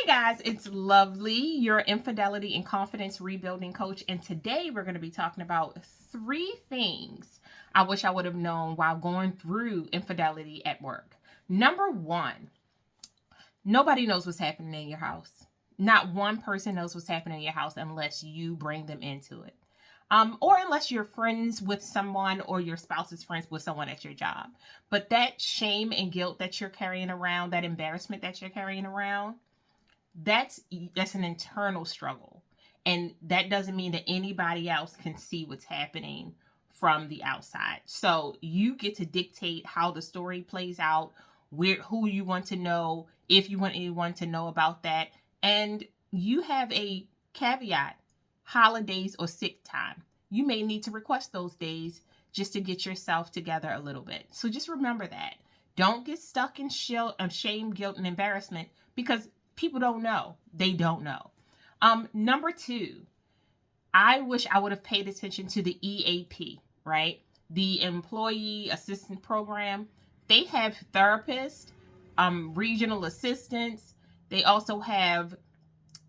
Guys, it's Lovely, your infidelity and confidence rebuilding coach, and today we're going to be talking about 3 things I wish I would have known while going through infidelity at work. Number 1, nobody knows what's happening in your house. Not one person knows what's happening in your house unless you bring them into it. Or unless you're friends with someone or your spouse is friends with someone at your job. But that shame and guilt that you're carrying around, that embarrassment that you're carrying around, that's an internal struggle, and that doesn't mean that anybody else can see what's happening from the outside. So you get to dictate how the story plays out, who you want to know, if you want anyone to know about that. And you have a caveat: holidays or sick time. You may need to request those days just to get yourself together a little bit. So just remember that. Don't get stuck in shame, guilt, and embarrassment, because people don't know. They don't know. Number 2, I wish I would have paid attention to the EAP, right? The Employee Assistance Program. They have therapists, regional assistants. They also have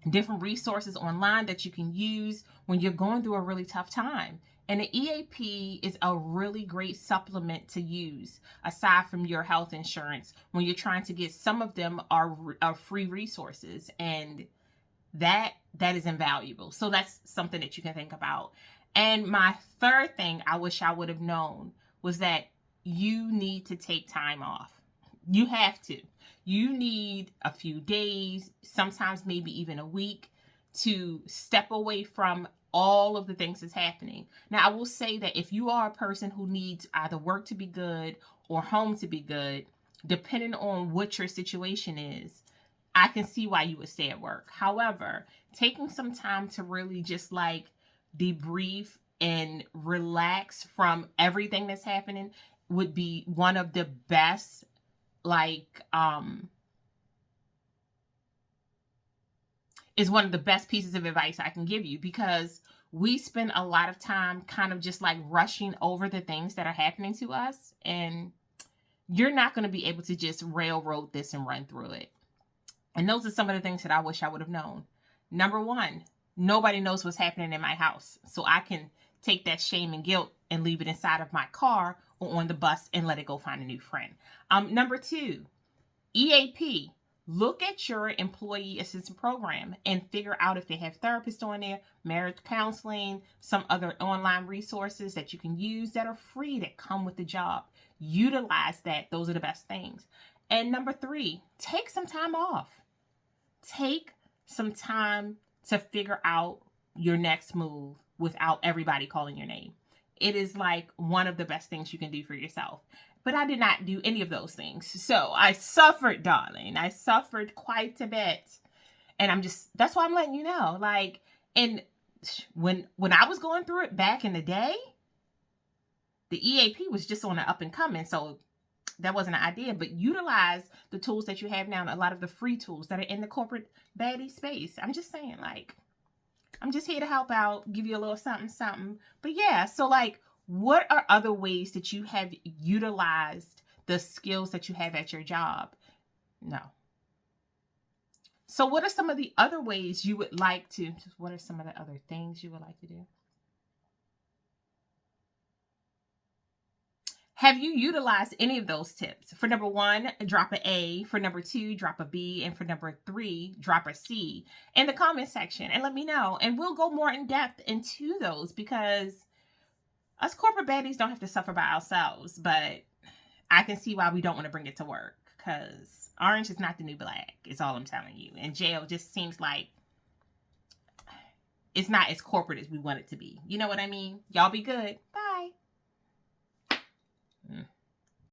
different resources online that you can use when you're going through a really tough time. And the EAP is a really great supplement to use aside from your health insurance when you're trying to get. Some of them are free resources, and that is invaluable. So that's something that you can think about. And my third thing I wish I would have known was that you need to take time off. You have to. You need a few days, sometimes maybe even a week, to step away from all of the things that's happening. Now, I will say that if you are a person who needs either work to be good or home to be good, depending on what your situation is, I can see why you would stay at work. However, taking some time to really just debrief and relax from everything that's happening would be one of the best is one of the best pieces of advice I can give you, because we spend a lot of time kind of just rushing over the things that are happening to us, and you're not going to be able to just railroad this and run through it. And those are some of the things that I wish I would have known. Number 1, nobody knows what's happening in my house, so I can take that shame and guilt and leave it inside of my car or on the bus and let it go find a new friend. Number 2, EAP. Look at your employee assistance program and figure out if they have therapists on there, marriage counseling, some other online resources that you can use that are free, that come with the job. Utilize that. Those are the best things. And number 3, take some time off. Take some time to figure out your next move without everybody calling your name. It is one of the best things you can do for yourself. But I did not do any of those things. So I suffered, darling. I suffered quite a bit. And that's why I'm letting you know. And when I was going through it back in the day, the EAP was just on the up and coming. So that wasn't an idea. But utilize the tools that you have now, and a lot of the free tools that are in the corporate baddie space. I'm just saying, I'm just here to help out, give you a little something, something. But yeah, so what are other ways that you have utilized the skills that you have at your job? No. So what are some of the other ways you would like to, what are some of the other things you would like to do? Have you utilized any of those tips? For number 1, drop an A. For number 2, drop a B. And for number 3, drop a C in the comment section and let me know. And we'll go more in depth into those, because us corporate baddies don't have to suffer by ourselves, but I can see why we don't want to bring it to work, because orange is not the new black, is all I'm telling you. And jail just seems like it's not as corporate as we want it to be. You know what I mean? Y'all be good.